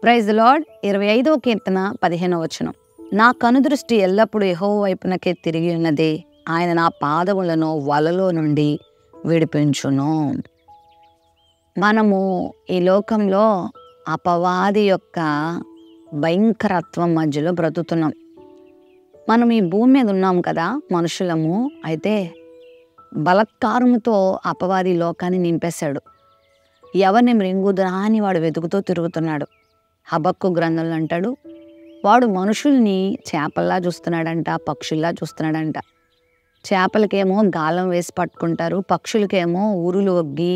Praise the lord. 25వ కీర్తన 15వ వచనం. నా కనుదృష్టి ఎల్లప్పుడూ యెహోవా వైపునకే తిరిగి ఉన్నది. ఆయన నా పాదములను వలలో నుండి విడిపించును. మనము ఈ లోకంలో అపవాది యొక్క భయంకరత్వం మధ్యలో బ్రతుకుతున్నాం. మనం ఈ భూమి మీద ఉన్నాం కదా, మనుషులము. అయితే బలత్కారముతో అపవాది లోకాన్ని నింపేశాడు. ఎవరిని మృంగుదురా అని వాడు వెతుకుతూ తిరుగుతున్నాడు. హబక్కు గ్రంథంలో అంటాడు, వాడు మనుషుల్ని చేపల్లా చూస్తున్నాడంట, పక్షుల్లా చూస్తున్నాడంట. చేపలకేమో గాలం వేసి పట్టుకుంటారు, పక్షులకేమో ఊరులు ఒగ్గి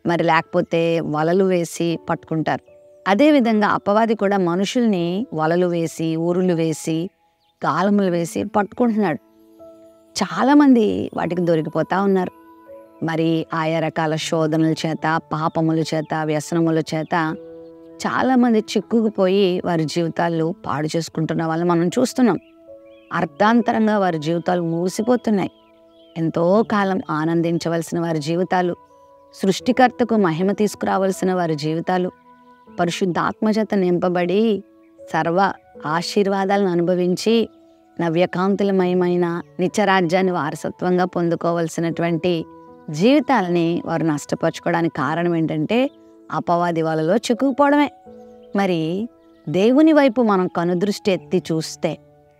మరి లేకపోతే వలలు వేసి పట్టుకుంటారు. అదేవిధంగా అపవాది కూడా మనుషుల్ని వలలు వేసి, ఊరులు వేసి, గాలములు వేసి పట్టుకుంటున్నాడు. చాలామంది వాటికి దొరికిపోతూ ఉన్నారు. మరి ఆయా రకాల శోధనల చేత, పాపముల చేత, వ్యసనముల చేత చాలామంది చిక్కుకుపోయి వారి జీవితాలు పాడు చేసుకుంటున్న వాళ్ళని మనం చూస్తున్నాం. అర్థాంతరంగా వారి జీవితాలు మూసిపోతున్నాయి. ఎంతో కాలం ఆనందించవలసిన వారి జీవితాలు, సృష్టికర్తకు మహిమ తీసుకురావలసిన వారి జీవితాలు పరిశుద్ధాత్మ చేత నింపబడి సర్వ ఆశీర్వాదాలను అనుభవించి నవ్యకాంతులమయమైన నిత్యరాజ్యాన్ని వారసత్వంగా పొందుకోవలసినటువంటి జీవితాలని వారు నష్టపరుచుకోవడానికి కారణం ఏంటంటే అపవాది వాళ్ళలో చిక్కుకుపోవడమే. మరి దేవుని వైపు మనం కనుదృష్టి ఎత్తి చూస్తే,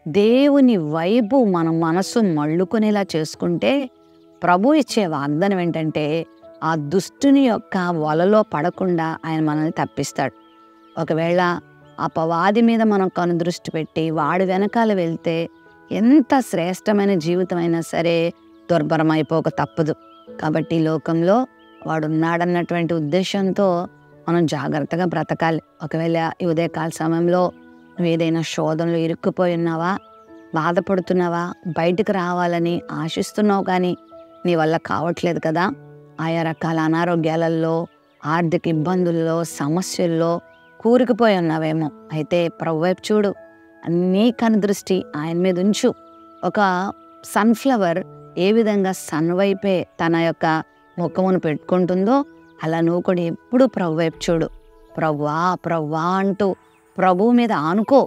దేవుని వైపు మనం మనసు మళ్ళుకునేలా చేసుకుంటే ప్రభు ఇచ్చే వాగ్దానం ఏంటంటే ఆ దుష్టుని యొక్క వలలో పడకుండా ఆయన మనల్ని తప్పిస్తాడు. ఒకవేళ అపవాది మీద మనం కనుదృష్టి పెట్టి వాడి వెనకాల వెళ్తే ఎంత శ్రేష్టమైన జీవితం అయినా సరే దుర్భరమైపోక తప్పదు. కాబట్టి లోకంలో వాడు ఉన్నాడన్నటువంటి ఉద్దేశంతో మనం జాగ్రత్తగా బ్రతకాలి. ఒకవేళ ఈ ఉదయకాల సమయంలో నువ్వు ఏదైనా శోధనలో ఇరుక్కుపోయి ఉన్నావా, బాధపడుతున్నావా, బయటకు రావాలని ఆశిస్తున్నావు కానీ నీ వల్ల కావట్లేదు కదా, ఆయా రకాల అనారోగ్యాలలో, ఆర్థిక ఇబ్బందుల్లో, సమస్యల్లో కూరుకుపోయి ఉన్నావేమో. అయితే ప్రభు వైపు చూడు, నీ కనుదృష్టి ఆయన మీద ఉంచు. ఒక సన్ఫ్లవర్ ఏ విధంగా సన్ వైపే తన యొక్క ముఖమును పెట్టుకుంటుందో అలా నువ్వు కూడా ఎప్పుడు ప్రభు వైపు చూడు. ప్రభువా ప్రభువా అంటూ ప్రభువు మీద ఆనుకో,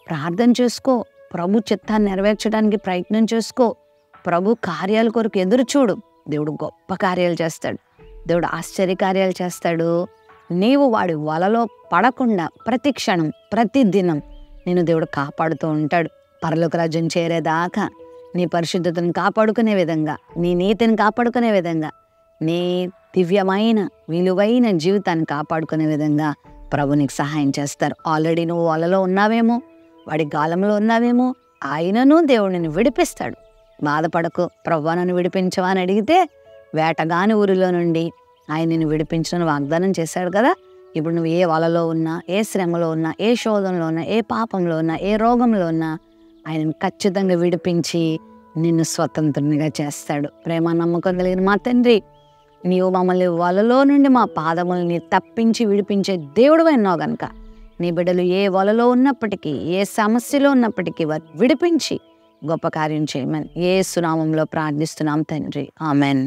ప్రార్థన చేసుకో, ప్రభు చిత్తాన్ని నెరవేర్చడానికి ప్రయత్నం చేసుకో, ప్రభు కార్యాల కొరకు ఎదురు చూడు. దేవుడు గొప్ప కార్యాలు చేస్తాడు, దేవుడు ఆశ్చర్యకార్యాలు చేస్తాడు. నీవు వాడి వలలో పడకుండా ప్రతి క్షణం, ప్రతి దినం నేను దేవుడు కాపాడుతూ ఉంటాడు. పరలోక రాజ్యం చేరేదాకా నీ పరిశుద్ధతను కాపాడుకునే విధంగా, నీ నీతిని కాపాడుకునే విధంగా, నీ దివ్యమైన విలువైన జీవితాన్ని కాపాడుకునే విధంగా ప్రభు నీకు సహాయం చేస్తారు. ఆల్రెడీ నువ్వు వలలో ఉన్నావేమో, వాడి గాలంలో ఉన్నావేమో, ఆయనను దేవుడిని విడిపిస్తాడు. బాధపడకు, ప్రభువా నన్ను విడిపించవా అని అడిగితే వేటగాని ఊరిలో నుండి ఆయన నిన్ను విడిపించని వాగ్దానం చేశాడు కదా. ఇప్పుడు నువ్వు ఏ వలలో ఉన్నా, ఏ శ్రమలో ఉన్నా, ఏ శోధనలో ఉన్నా, ఏ పాపంలో ఉన్నా, ఏ రోగంలో ఉన్నా ఆయనను ఖచ్చితంగా విడిపించి నిన్ను స్వతంత్రునిగా చేస్తాడు. ప్రేమ నమ్మకం కలిగిన మా తండ్రి, నీవు మమ్మల్ని వలలో నుండి మా పాదములని తప్పించి విడిపించే దేవుడు అన్నావు గనుక నీ బిడ్డలు ఏ వలలో ఉన్నప్పటికీ, ఏ సమస్యలో ఉన్నప్పటికీ వారు విడిపించి గొప్ప కార్యం చేయమని యేసు నామములో ప్రార్థిస్తున్నాం తండ్రి. ఆమెన్.